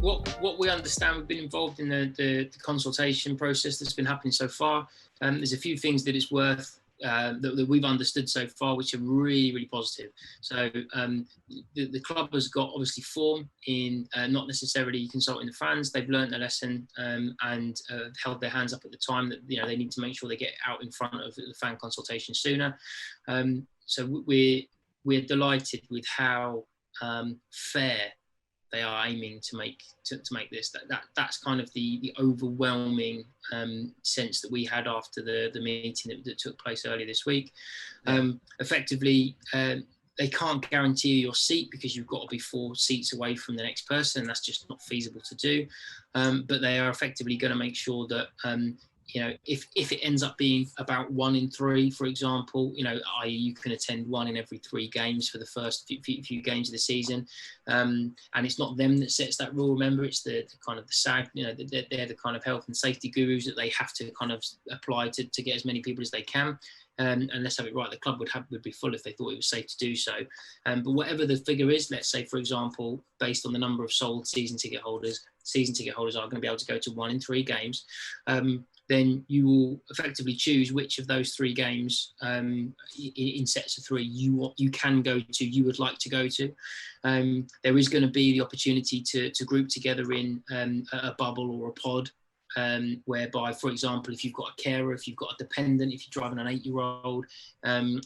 what we understand, we've been involved in the consultation process that's been happening so far. There's a few things that it's worth that we've understood so far, which are really, really positive. So the club has got obviously form in not necessarily consulting the fans. They've learned their lesson and held their hands up at the time that they need to make sure they get out in front of the fan consultation sooner. So we're delighted with how fair they are aiming to make this. That's kind of the overwhelming sense that we had after the meeting that took place earlier this week. Effectively, they can't guarantee your seat because you've got to be 4 seats away from the next person, and that's just not feasible to do. But they are effectively going to make sure that if it ends up being about 1 in 3, for example, i.e. you can attend 1 in every 3 games for the first few games of the season, and it's not them that sets that rule. Remember, it's the kind of the SAG, they're the kind of health and safety gurus that they have to kind of apply to get as many people as they can. And let's have it right, the club would be full if they thought it was safe to do so. But whatever the figure is, let's say, for example, based on the number of sold season ticket holders are going to be able to go to 1 in 3 games. Then you will effectively choose which of those 3 games in sets of 3 you can go to, you would like to go to. There is going to be the opportunity to group together in a bubble or a pod, whereby, for example, if you've got a carer, if you've got a dependent, if you're driving an 8-year-old,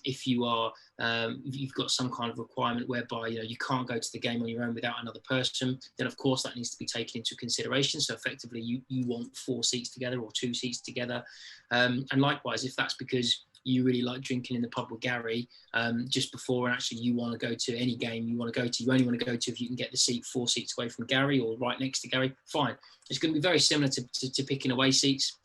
if you've got some kind of requirement whereby you can't go to the game on your own without another person, then of course that needs to be taken into consideration. So effectively you want 4 seats together or 2 seats together, and likewise, if that's because you really like drinking in the pub with Gary just before, and actually you want to go to any game you want to go to, you only want to go to if you can get the seat 4 seats away from Gary or right next to Gary, fine. It's going to be very similar to picking away seats.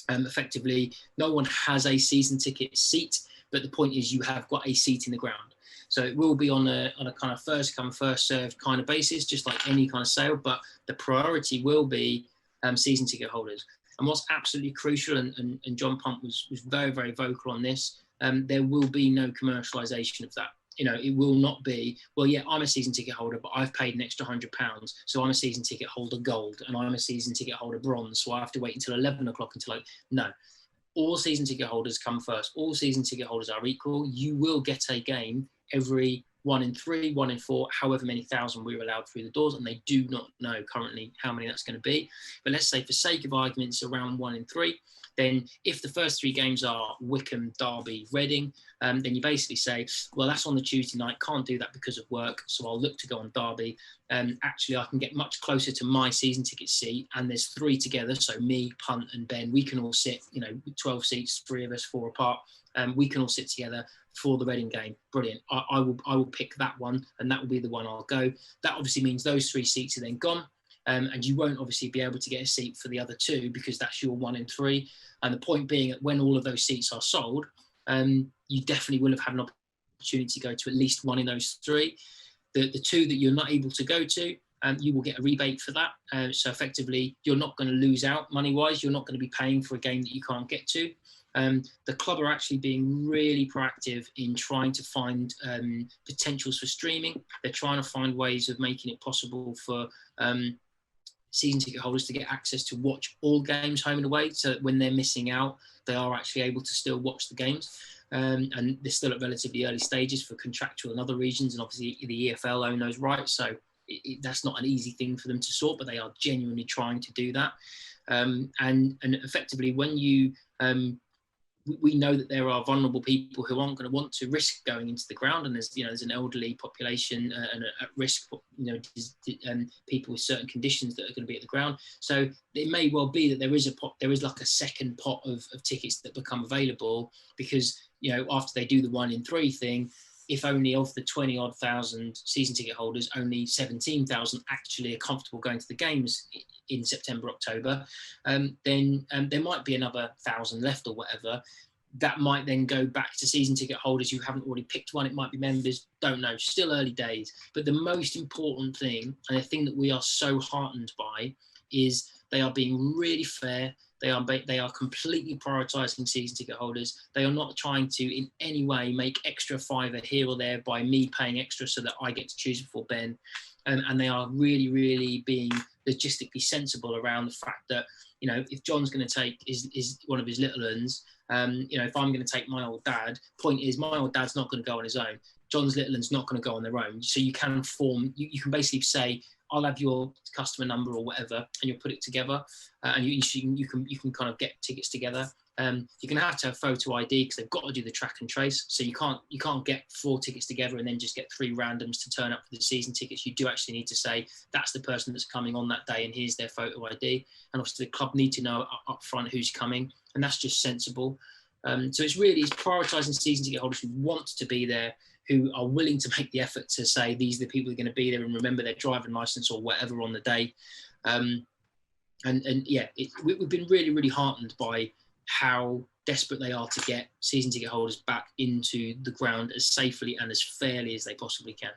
Effectively, no one has a season ticket seat, but the point is you have got a seat in the ground. So it will be on a kind of first come, first served kind of basis, just like any kind of sale, but the priority will be season ticket holders. And what's absolutely crucial, and John Punt was very, very vocal on this, there will be no commercialisation of that. It will not be, well, yeah, I'm a season ticket holder, but I've paid an extra £100, so I'm a season ticket holder gold, and I'm a season ticket holder bronze, so I have to wait until 11 o'clock no. All season ticket holders come first. All season ticket holders are equal. You will get a game every 1 in 3, 1 in 4, however many thousand we're allowed through the doors, and they do not know currently how many that's going to be. But let's say, for sake of arguments, around 1 in 3. Then if the first 3 games are Wycombe, Derby, Reading, then you basically say, well, that's on the Tuesday night, can't do that because of work, so I'll look to go on Derby. Actually, I can get much closer to my season ticket seat, and there's 3 together, so me, Punt and Ben, we can all sit, 12 seats, 3 of us, 4 apart, we can all sit together for the Reading game. Brilliant. I will pick that one, and that will be the one I'll go. That obviously means those 3 seats are then gone. And you won't obviously be able to get a seat for the other 2 because that's your 1 in 3. And the point being that when all of those seats are sold, you definitely will have had an opportunity to go to at least 1 in those 3. The 2 that you're not able to go to, you will get a rebate for that. So effectively, you're not going to lose out money-wise. You're not going to be paying for a game that you can't get to. The club are actually being really proactive in trying to find potentials for streaming. They're trying to find ways of making it possible for season ticket holders to get access to watch all games home and away, so that when they're missing out, they are actually able to still watch the games. And they're still at relatively early stages for contractual and other regions, and obviously the EFL own those rights, so that's not an easy thing for them to sort, but they are genuinely trying to do that. And effectively, when we know that there are vulnerable people who aren't going to want to risk going into the ground, and there's an elderly population and at risk, people with certain conditions that are going to be at the ground. So it may well be that there is like a second pot of tickets that become available, because after they do the 1 in 3 thing, if only of the 20-odd thousand season ticket holders, only 17,000 actually are comfortable going to the games in September, October, then there might be another 1,000 left or whatever. That might then go back to season ticket holders who haven't already picked one. It might be members, don't know, still early days. But the most important thing, and the thing that we are so heartened by, is they are being really fair. They are completely prioritising season ticket holders. They are not trying to in any way make extra fiver here or there by me paying extra so that I get to choose before Ben. And they are really, really being logistically sensible around the fact that, you know, if John's going to take is one of his little uns, you know, if I'm going to take my old dad, point is my old dad's not going to go on his own. John's little un's not going to go on their own. So you can you can basically say, I'll have your customer number or whatever, and you'll put it together, and you can kind of get tickets together. You're going to have photo ID because they've got to do the track and trace. So you can't get 4 tickets together and then just get 3 randoms to turn up for the season tickets. You do actually need to say that's the person that's coming on that day, and here's their photo ID. And obviously the club need to know up front who's coming, and that's just sensible. So it's prioritising season ticket holders who want to be there, who are willing to make the effort to say these are the people who are going to be there and remember their driving licence or whatever on the day. And yeah, we've been really, really heartened by how desperate they are to get season ticket holders back into the ground as safely and as fairly as they possibly can.